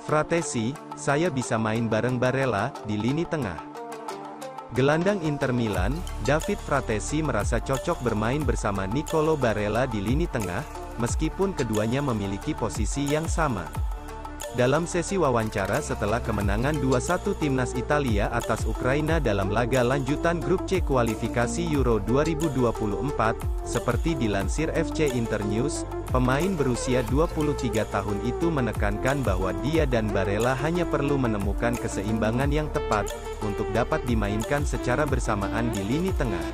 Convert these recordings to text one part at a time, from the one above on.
Fratesi, saya bisa main bareng Barella di lini tengah. Gelandang Inter Milan, David Fratesi merasa cocok bermain bersama Nicolo Barella di lini tengah, meskipun keduanya memiliki posisi yang sama. Dalam sesi wawancara setelah kemenangan 2-1 timnas Italia atas Ukraina dalam laga lanjutan grup C kualifikasi Euro 2024, seperti dilansir FC Internews, pemain berusia 23 tahun itu menekankan bahwa dia dan Barella hanya perlu menemukan keseimbangan yang tepat, untuk dapat dimainkan secara bersamaan di lini tengah.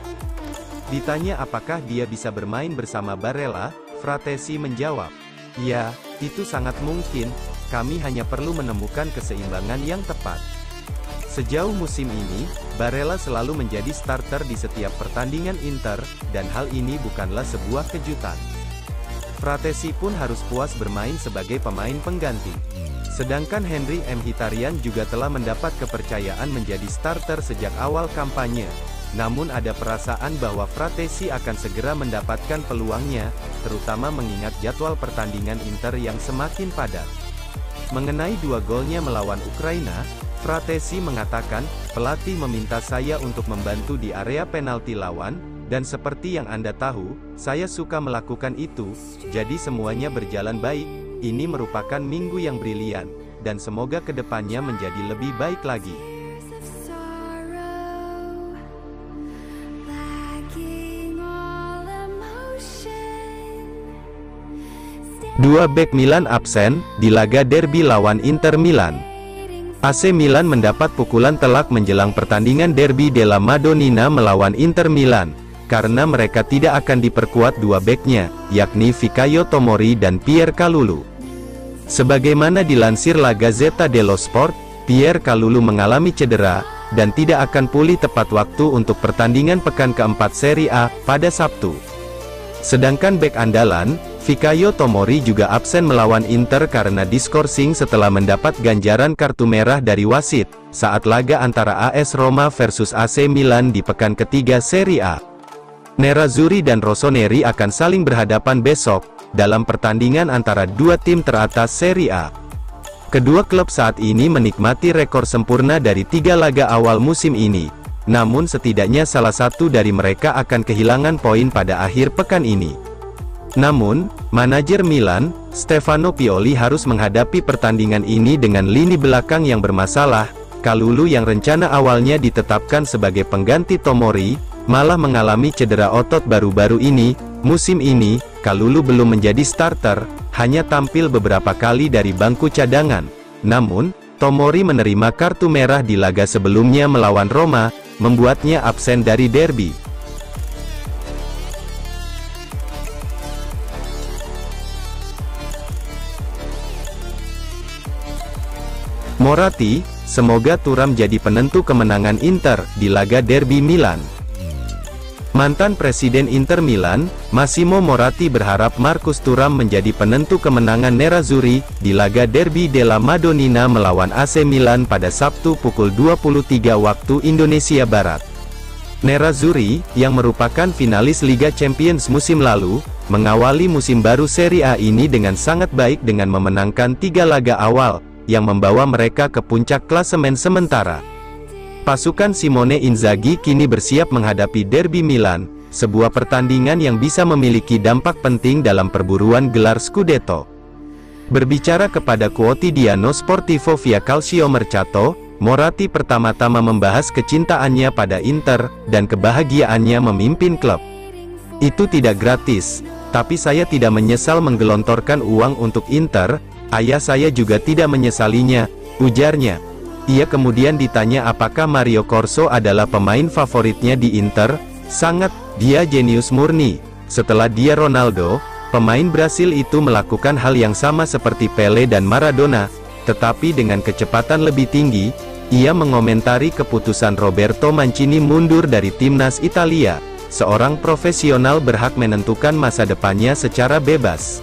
Ditanya apakah dia bisa bermain bersama Barella, Fratesi menjawab, "Ya, itu sangat mungkin. Kami hanya perlu menemukan keseimbangan yang tepat." Sejauh musim ini, Barella selalu menjadi starter di setiap pertandingan Inter, dan hal ini bukanlah sebuah kejutan. Fratesi pun harus puas bermain sebagai pemain pengganti. Sedangkan Henry Mkhitaryan juga telah mendapat kepercayaan menjadi starter sejak awal kampanye. Namun ada perasaan bahwa Fratesi akan segera mendapatkan peluangnya, terutama mengingat jadwal pertandingan Inter yang semakin padat. Mengenai 2 golnya melawan Ukraina, Fratesi mengatakan, "Pelatih meminta saya untuk membantu di area penalti lawan, dan seperti yang Anda tahu, saya suka melakukan itu, jadi semuanya berjalan baik. Ini merupakan minggu yang brilian, dan semoga kedepannya menjadi lebih baik lagi." Dua bek Milan absen, di laga derby lawan Inter Milan. AC Milan mendapat pukulan telak menjelang pertandingan derby della Madonnina melawan Inter Milan, karena mereka tidak akan diperkuat 2 beknya, yakni Fikayo Tomori dan Pierre Kalulu. Sebagaimana dilansir La Gazzetta dello Sport, Pierre Kalulu mengalami cedera, dan tidak akan pulih tepat waktu untuk pertandingan pekan keempat Serie A, pada Sabtu. Sedangkan bek andalan, Fikayo Tomori juga absen melawan Inter karena diskorsing setelah mendapat ganjaran kartu merah dari wasit, saat laga antara AS Roma versus AC Milan di pekan ketiga Serie A. Nerazzurri dan Rossoneri akan saling berhadapan besok, dalam pertandingan antara 2 tim teratas Serie A. Kedua klub saat ini menikmati rekor sempurna dari 3 laga awal musim ini, namun setidaknya salah satu dari mereka akan kehilangan poin pada akhir pekan ini. Namun, manajer Milan, Stefano Pioli harus menghadapi pertandingan ini dengan lini belakang yang bermasalah. Kalulu yang rencana awalnya ditetapkan sebagai pengganti Tomori, malah mengalami cedera otot baru-baru ini. Musim ini, Kalulu belum menjadi starter, hanya tampil beberapa kali dari bangku cadangan. Namun, Tomori menerima kartu merah di laga sebelumnya melawan Roma, membuatnya absen dari derby. Moratti, semoga Thuram jadi penentu kemenangan Inter di laga derby Milan. Mantan Presiden Inter Milan, Massimo Moratti berharap Marcus Thuram menjadi penentu kemenangan Nerazzurri di laga derby della Madonnina melawan AC Milan pada Sabtu pukul 23 waktu Indonesia Barat. Nerazzurri, yang merupakan finalis Liga Champions musim lalu, mengawali musim baru Serie A ini dengan sangat baik dengan memenangkan 3 laga awal, yang membawa mereka ke puncak klasemen sementara. Pasukan Simone Inzaghi kini bersiap menghadapi derby Milan, sebuah pertandingan yang bisa memiliki dampak penting dalam perburuan gelar Scudetto. Berbicara kepada Quotidiano Sportivo via Calcio Mercato, Moratti pertama-tama membahas kecintaannya pada Inter, dan kebahagiaannya memimpin klub. "Itu tidak gratis, tapi saya tidak menyesal menggelontorkan uang untuk Inter. Ayah saya juga tidak menyesalinya," ujarnya. Ia kemudian ditanya apakah Mario Corso adalah pemain favoritnya di Inter. "Sangat, dia jenius murni. Setelah dia Ronaldo, pemain Brasil itu melakukan hal yang sama seperti Pele dan Maradona, tetapi dengan kecepatan lebih tinggi." Ia mengomentari keputusan Roberto Mancini mundur dari timnas Italia. "Seorang profesional berhak menentukan masa depannya secara bebas.